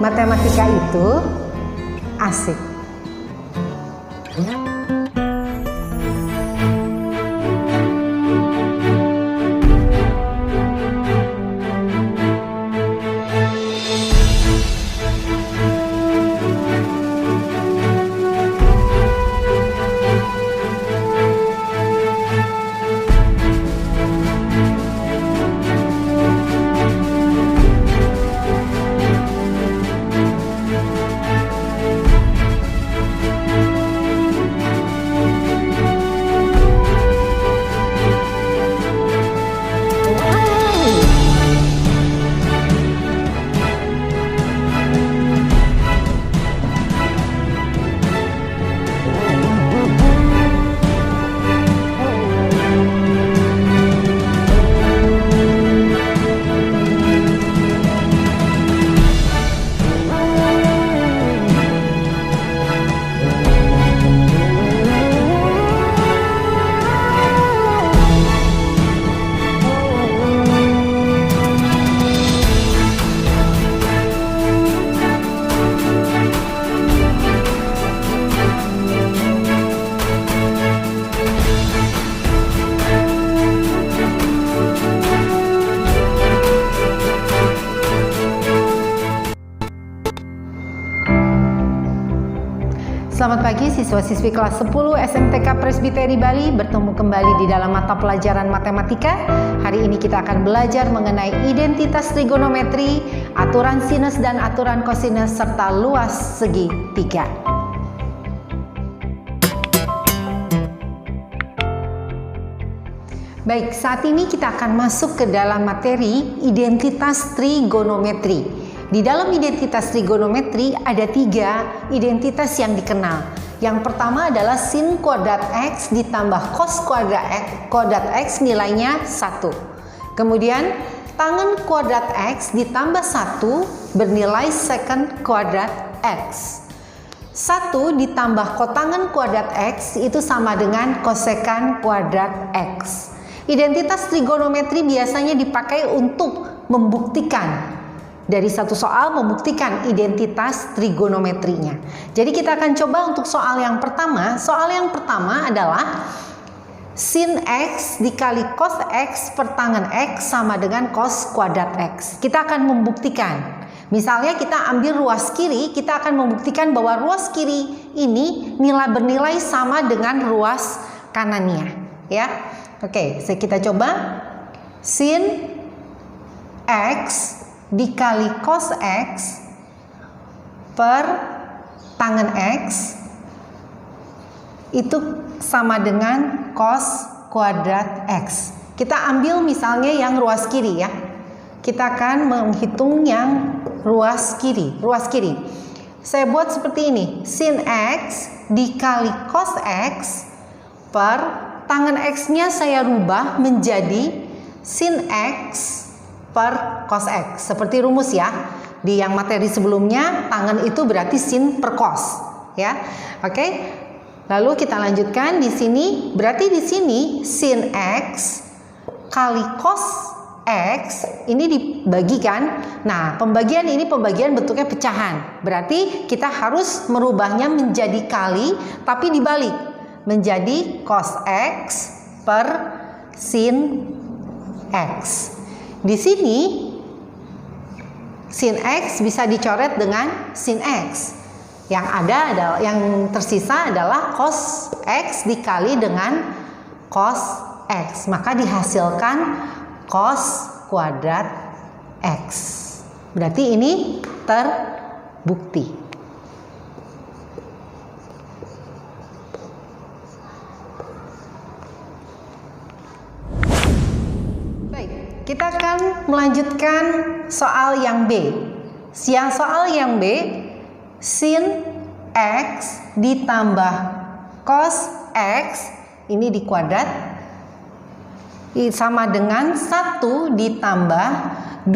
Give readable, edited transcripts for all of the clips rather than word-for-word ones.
Matematika itu asik. Selamat pagi siswa-siswi kelas 10 SMTK Presbiteri Bali, bertemu kembali di dalam mata pelajaran matematika. Hari ini kita akan belajar mengenai identitas trigonometri, aturan sinus dan aturan kosinus, serta luas segi tiga. Baik, saat ini kita akan masuk ke dalam materi identitas trigonometri. Di dalam identitas trigonometri ada 3 identitas yang dikenal. Yang pertama adalah sin kuadrat X ditambah cos kuadrat X nilainya 1. Kemudian tangen kuadrat X ditambah 1 bernilai secant kuadrat X. 1 ditambah kotangen kuadrat X itu sama dengan kosekan kuadrat X. Identitas trigonometri biasanya dipakai untuk membuktikan. Dari satu soal membuktikan identitas trigonometrinya. Jadi kita akan coba untuk soal yang pertama. Soal yang pertama adalah sin X dikali cos X per tangen X sama dengan cos kuadrat X. Kita akan membuktikan. Misalnya kita ambil ruas kiri, kita akan membuktikan bahwa ruas kiri ini bernilai sama dengan ruas kanannya. Ya, oke, kita coba sin X dikali cos X per tangen X itu sama dengan cos kuadrat X. Kita ambil misalnya yang ruas kiri ya. Kita akan menghitung yang ruas kiri. Saya buat seperti ini. Sin X dikali cos X per tangen X-nya saya rubah menjadi sin X per cos X. Seperti rumus ya. Di yang materi sebelumnya, tangen itu berarti sin per cos, ya. Oke. Lalu kita lanjutkan di sini, berarti di sini sin X kali cos X ini dibagikan. Nah, pembagian ini pembagian bentuknya pecahan. Berarti kita harus merubahnya menjadi kali tapi dibalik. Menjadi cos X per sin X. Di sini sin X bisa dicoret dengan sin X. Yang tersisa adalah cos X dikali dengan cos X. Maka dihasilkan cos kuadrat X. Berarti ini terbukti. Kita akan melanjutkan soal yang B. Soal yang B, sin X ditambah cos X ini dikuadrat sama dengan 1 ditambah 2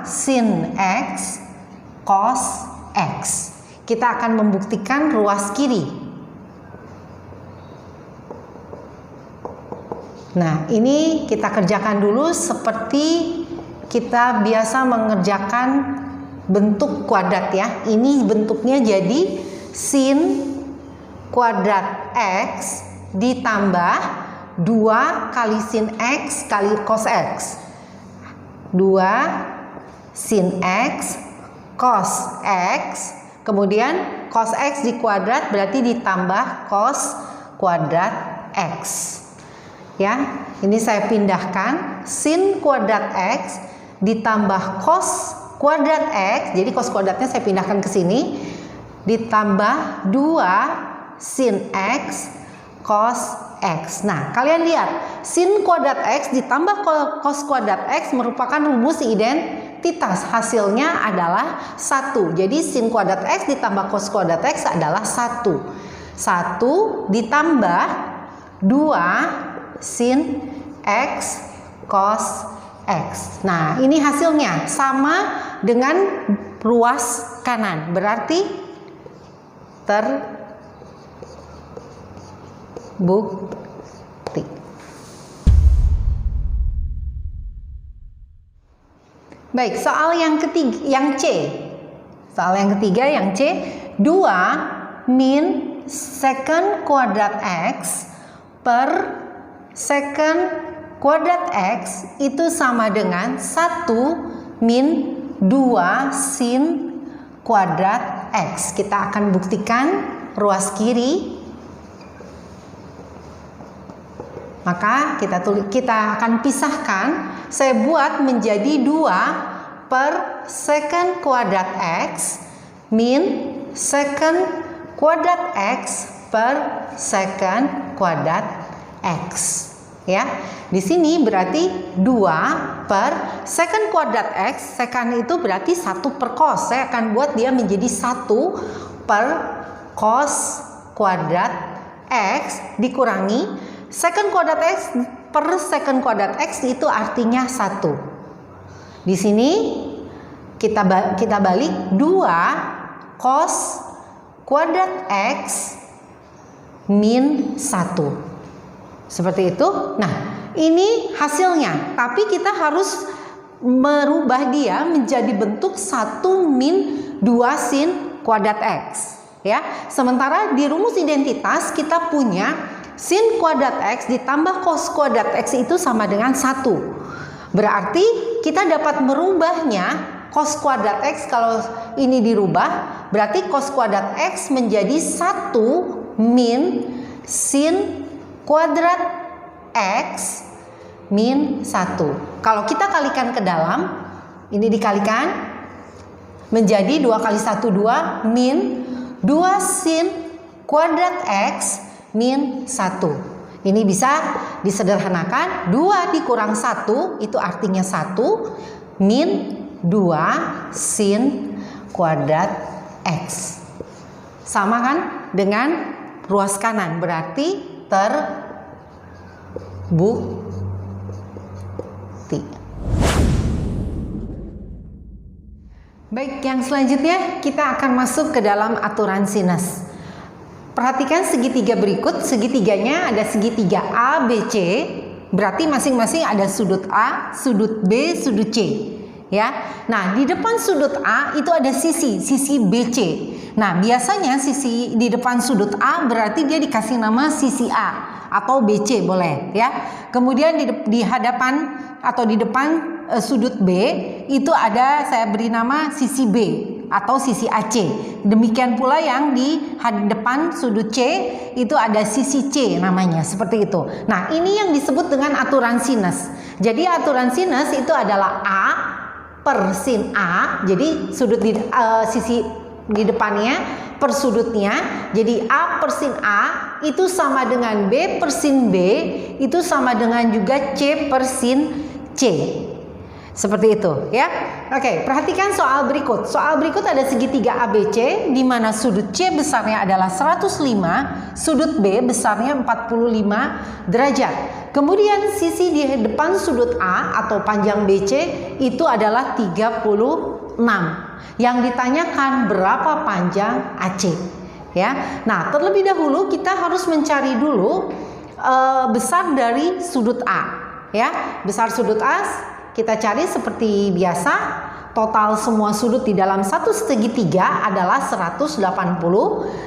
sin X cos X. Kita akan membuktikan ruas kiri. Nah, ini kita kerjakan dulu seperti kita biasa mengerjakan bentuk kuadrat ya. Ini bentuknya jadi sin kuadrat X ditambah 2 kali sin X kali cos X. 2 sin X cos X, kemudian cos X di kuadrat berarti ditambah cos kuadrat X. Ya, ini saya pindahkan sin kuadrat X ditambah cos kuadrat X, jadi cos kuadratnya saya pindahkan ke sini, ditambah 2 sin X cos X. Nah, kalian lihat, sin kuadrat X ditambah cos kuadrat X merupakan rumus identitas. Hasilnya adalah 1. Jadi sin kuadrat X ditambah cos kuadrat X adalah 1. 1 ditambah 2 sin X cos X. Nah, ini hasilnya sama dengan ruas kanan. Berarti terbukti. Baik, soal yang ketiga, yang C. Soal yang ketiga, yang C, 2 min secant kuadrat X per secant kuadrat X itu sama dengan 1 min 2 sin kuadrat X. Kita akan buktikan ruas kiri. Maka kita akan pisahkan. Saya buat menjadi 2 per secant kuadrat X min secant kuadrat X per secant kuadrat X. Ya, di sini berarti 2 per secant kuadrat X. Secant itu berarti 1 per cos. Saya akan buat dia menjadi 1 per cos kuadrat X dikurangi secant kuadrat X per secant kuadrat X, itu artinya 1. Di sini kita balik 2 cos kuadrat X min 1. Seperti itu. Nah, ini hasilnya. Tapi kita harus merubah dia menjadi bentuk 1 min 2 sin kuadrat X. Ya, sementara di rumus identitas kita punya sin kuadrat X ditambah cos kuadrat X itu sama dengan 1. Berarti kita dapat merubahnya cos kuadrat X. Kalau ini dirubah, berarti cos kuadrat X menjadi 1 min sin kuadrat X min 1. Kalau kita kalikan ke dalam, ini dikalikan menjadi 2 kali 1 2 min 2 sin kuadrat X min 1. Ini bisa disederhanakan, 2 dikurang 1 itu artinya 1 min 2 sin kuadrat X. Sama kan dengan ruas kanan, berarti terbukti. Baik, yang selanjutnya kita akan masuk ke dalam aturan sinus. Perhatikan segitiga berikut. Segitiganya ada segitiga A, B, C. Berarti masing-masing ada sudut A, sudut B, sudut C. Ya. Nah, di depan sudut A itu ada sisi BC. Nah, biasanya sisi di depan sudut A berarti dia dikasih nama sisi A atau BC boleh ya. Kemudian di hadapan atau di depan sudut B itu ada, saya beri nama sisi B atau sisi AC. Demikian pula yang di depan sudut C itu ada sisi C namanya, seperti itu. Nah, ini yang disebut dengan aturan sinus. Jadi aturan sinus itu adalah A per sin A. Jadi sudut sisi di depannya per sudutnya, jadi A per sin A itu sama dengan B per sin B itu sama dengan juga C per sin C. Seperti itu ya. Oke, perhatikan soal berikut. Soal berikut ada segitiga ABC di mana sudut C besarnya adalah 105, sudut B besarnya 45 derajat. Kemudian sisi di depan sudut A atau panjang BC itu adalah 36. Yang ditanyakan berapa panjang AC ya. Nah, terlebih dahulu kita harus mencari dulu besar dari sudut A ya. Besar sudut A kita cari seperti biasa, total semua sudut di dalam satu segitiga adalah 180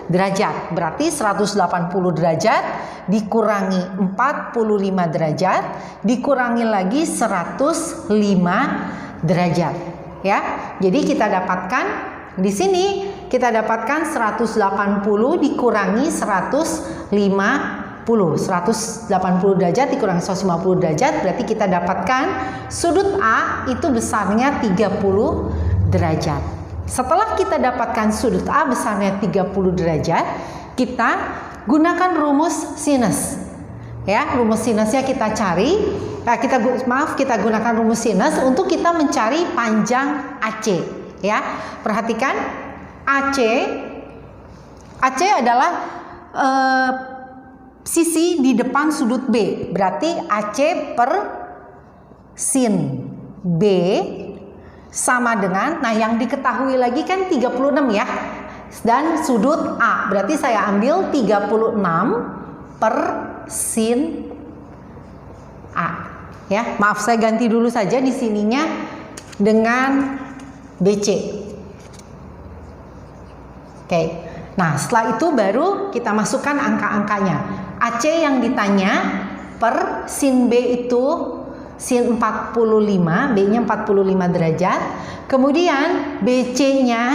derajat. Berarti 180 derajat dikurangi 45 derajat dikurangi lagi 105 derajat. Ya, jadi kita dapatkan di sini kita dapatkan 180 dikurangi 180 derajat dikurangi 150 derajat, berarti kita dapatkan sudut A itu besarnya 30 derajat. Setelah kita dapatkan sudut A besarnya 30 derajat, kita gunakan rumus sinus. Ya, rumus sinusnya kita cari. Kita gunakan rumus sinus untuk kita mencari panjang AC. Ya, perhatikan AC adalah sisi di depan sudut B. Berarti AC per sin B sama dengan, nah yang diketahui lagi kan 36 ya. Dan sudut A, berarti saya ambil 36 per sin A. Ya, maaf saya ganti dulu saja di sininya dengan BC. Oke. Nah, setelah itu baru kita masukkan angka-angkanya. AC yang ditanya per sin B itu sin 45, B-nya 45 derajat. Kemudian BC-nya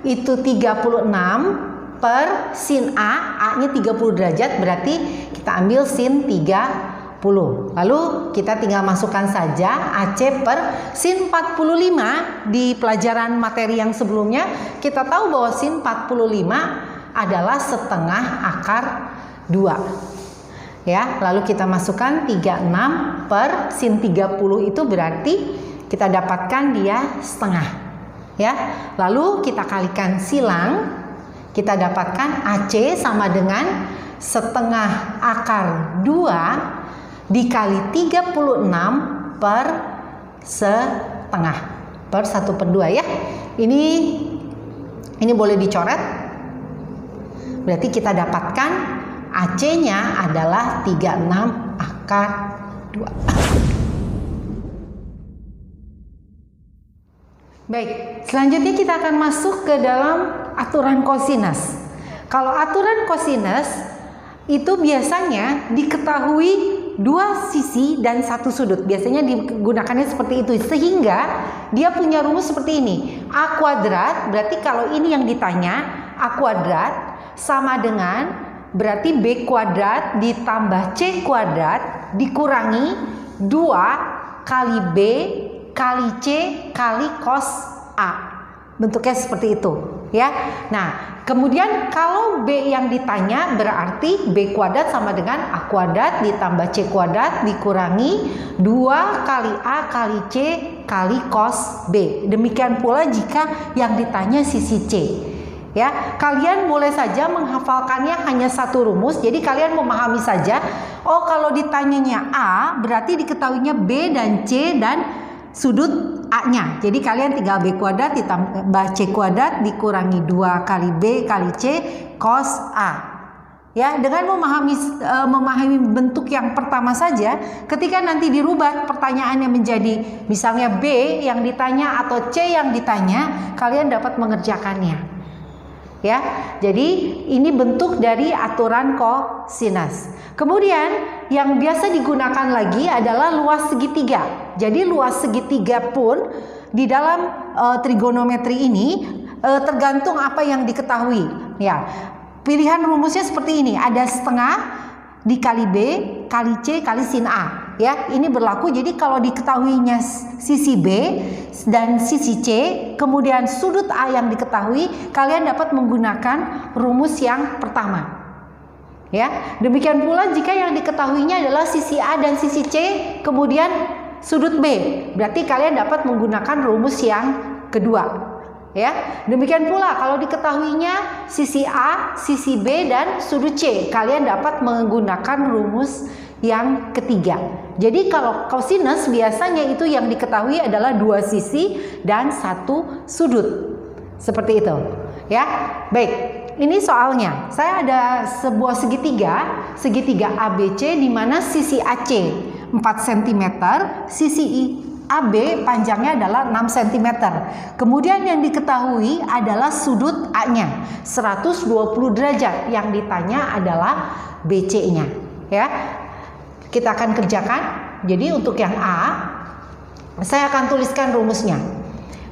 itu 36 per sin A, A-nya 30 derajat, berarti kita ambil sin 30. Lalu kita tinggal masukkan saja AC per sin 45 di pelajaran materi yang sebelumnya. Kita tahu bahwa sin 45 adalah setengah akar 2. Ya, lalu kita masukkan 36 per sin 30 itu berarti kita dapatkan dia setengah. Ya, lalu kita kalikan silang, kita dapatkan AC sama dengan setengah akar 2 dikali 36 per setengah per 1/2 ya. Ini boleh dicoret. Berarti kita dapatkan AC-nya adalah 36 akar 2. Baik, selanjutnya kita akan masuk ke dalam aturan kosinus. Kalau aturan kosinus itu biasanya diketahui dua sisi dan satu sudut. Biasanya digunakannya seperti itu, sehingga dia punya rumus seperti ini. A kuadrat, berarti kalau ini yang ditanya, A kuadrat sama dengan berarti B kuadrat ditambah C kuadrat dikurangi 2 kali B kali C kali cos A. Bentuknya seperti itu ya. Nah, kemudian kalau B yang ditanya berarti B kuadrat sama dengan A kuadrat ditambah C kuadrat dikurangi 2 kali A kali C kali cos B. Demikian pula jika yang ditanya sisi C. Ya, kalian boleh saja menghafalkannya hanya satu rumus. Jadi kalian memahami saja, oh kalau ditanyanya A berarti diketahuinya B dan C dan sudut A-nya. Jadi kalian tinggal B kuadrat ditambah C kuadrat dikurangi 2 kali B kali C cos A. Ya, dengan memahami bentuk yang pertama saja, ketika nanti dirubah pertanyaannya menjadi misalnya B yang ditanya atau C yang ditanya, kalian dapat mengerjakannya. Ya, jadi ini bentuk dari aturan kosinus. Kemudian yang biasa digunakan lagi adalah luas segitiga. Jadi luas segitiga pun di dalam trigonometri ini tergantung apa yang diketahui. Ya, pilihan rumusnya seperti ini. Ada setengah dikali B kali C kali sin A. Ya, ini berlaku. Jadi kalau diketahuinya sisi B dan sisi C, kemudian sudut A yang diketahui, kalian dapat menggunakan rumus yang pertama. Ya, demikian pula jika yang diketahuinya adalah sisi A dan sisi C, kemudian sudut B, berarti kalian dapat menggunakan rumus yang kedua. Ya, demikian pula kalau diketahuinya sisi A, sisi B dan sudut C, kalian dapat menggunakan rumus yang ketiga. Jadi kalau kosinus biasanya itu yang diketahui adalah dua sisi dan satu sudut. Seperti itu. Ya. Baik, ini soalnya. Saya ada sebuah segitiga ABC di mana sisi AC 4 cm, sisi AB panjangnya adalah 6 cm. Kemudian yang diketahui adalah sudut A-nya 120 derajat. Yang ditanya adalah BC-nya, ya. Kita akan kerjakan. Jadi untuk yang A, saya akan tuliskan rumusnya.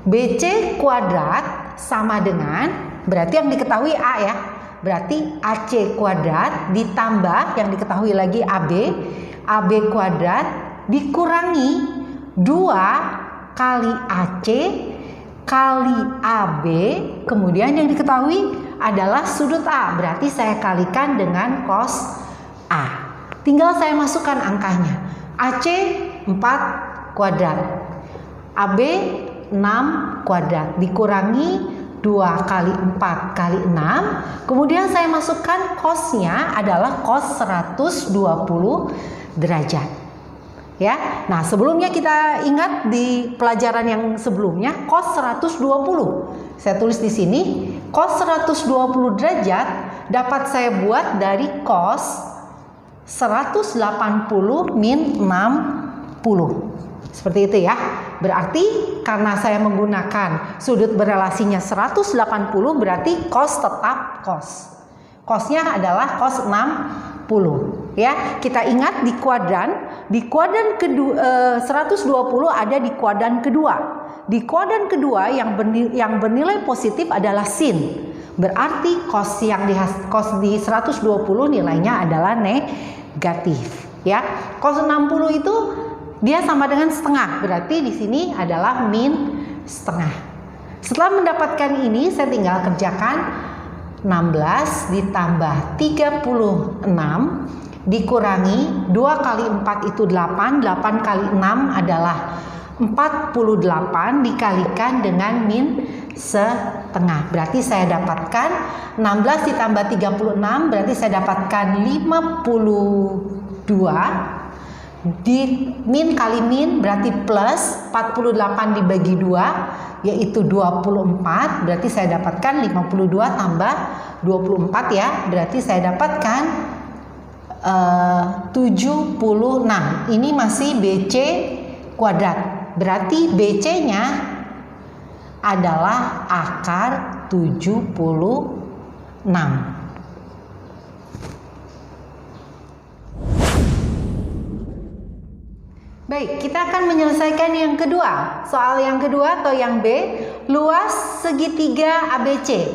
BC kuadrat sama dengan, berarti yang diketahui A ya. Berarti AC kuadrat ditambah yang diketahui lagi AB, AB kuadrat dikurangi 2 kali AC kali AB, kemudian yang diketahui adalah sudut A, berarti saya kalikan dengan cos A. Tinggal saya masukkan angkanya. AC 4 kuadrat, AB 6 kuadrat dikurangi 2 kali 4 kali 6, kemudian saya masukkan cosnya adalah cos 120 derajat. Ya, nah sebelumnya kita ingat di pelajaran yang sebelumnya cos 120. Saya tulis di sini cos 120 derajat dapat saya buat dari cos 180 min 60. Seperti itu ya. Berarti karena saya menggunakan sudut berelasinya 180 berarti cos tetap cos. Cosnya adalah cos 60 ya. Kita ingat di kuadran kedua 120 ada di kuadran kedua. Di kuadran kedua yang bernilai positif adalah sin. Berarti cos di 120 nilainya adalah negatif ya. Cos 60 itu dia sama dengan setengah. Berarti di sini adalah min setengah. Setelah mendapatkan ini saya tinggal kerjakan 16 ditambah 36 dikurangi 2 kali 4 itu 8, 8 kali 6 adalah 48 dikalikan dengan min setengah. Berarti saya dapatkan 16 ditambah 36 berarti saya dapatkan 52 di min kali min berarti plus 48 dibagi 2 yaitu 24, berarti saya dapatkan 52 tambah 24 ya, berarti saya dapatkan 76. Ini masih BC kuadrat, berarti BC nya adalah akar 76. Baik, kita akan menyelesaikan yang kedua. Soal yang kedua atau yang B, luas segitiga ABC.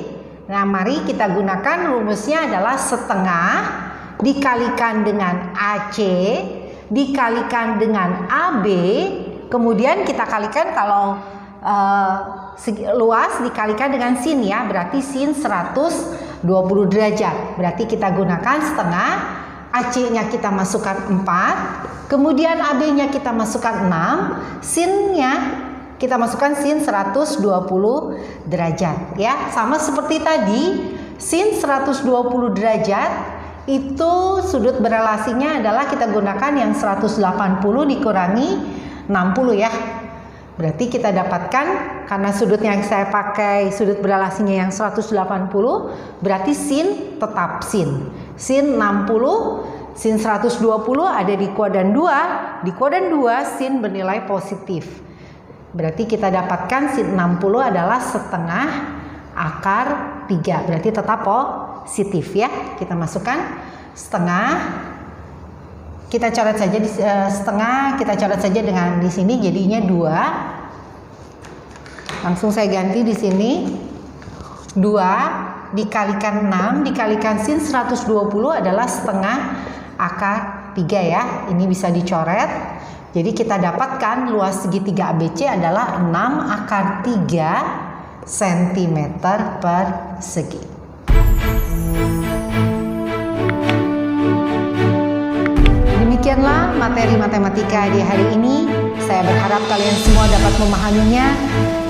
Nah, mari kita gunakan rumusnya adalah setengah dikalikan dengan AC dikalikan dengan AB, kemudian kita kalikan kalau luas dikalikan dengan sin ya, berarti sin 120 derajat. Berarti kita gunakan setengah, AC-nya kita masukkan 4, kemudian AB-nya kita masukkan 6, sin-nya kita masukkan sin 120 derajat ya. Sama seperti tadi, sin 120 derajat itu sudut berelasinya adalah kita gunakan yang 180 dikurangi 60 ya. Berarti kita dapatkan, karena sudutnya yang saya pakai sudut berelasinya yang 180, berarti sin tetap sin. Sin 60, sin 120 ada di kuadran 2. Di kuadran 2 sin bernilai positif. Berarti kita dapatkan sin 60 adalah setengah akar 3. Berarti tetap positif ya. Kita masukkan setengah. Kita coret saja di setengah, kita coret saja dengan di sini jadinya 2. Langsung saya ganti di sini. 2 dikalikan 6 dikalikan sin 120 adalah setengah akar 3 ya. Ini bisa dicoret. Jadi kita dapatkan luas segitiga ABC adalah 6 akar 3 cm persegi. Demikianlah materi matematika di hari ini. Saya berharap kalian semua dapat memahaminya,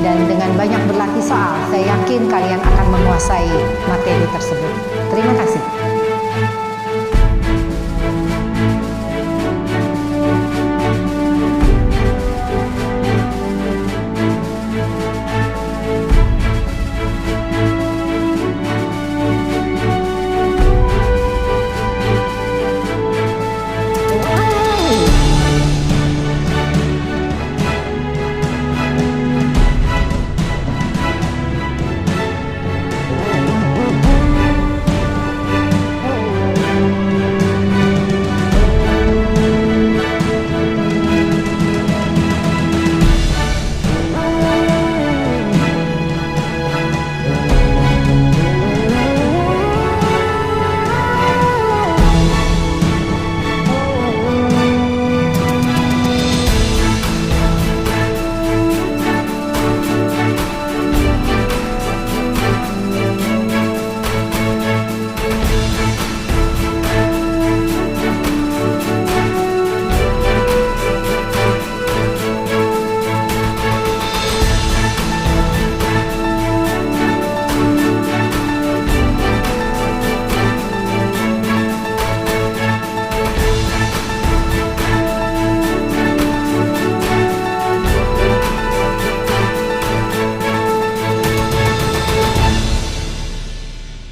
dan dengan banyak berlatih soal, saya yakin kalian akan menguasai materi tersebut. Terima kasih.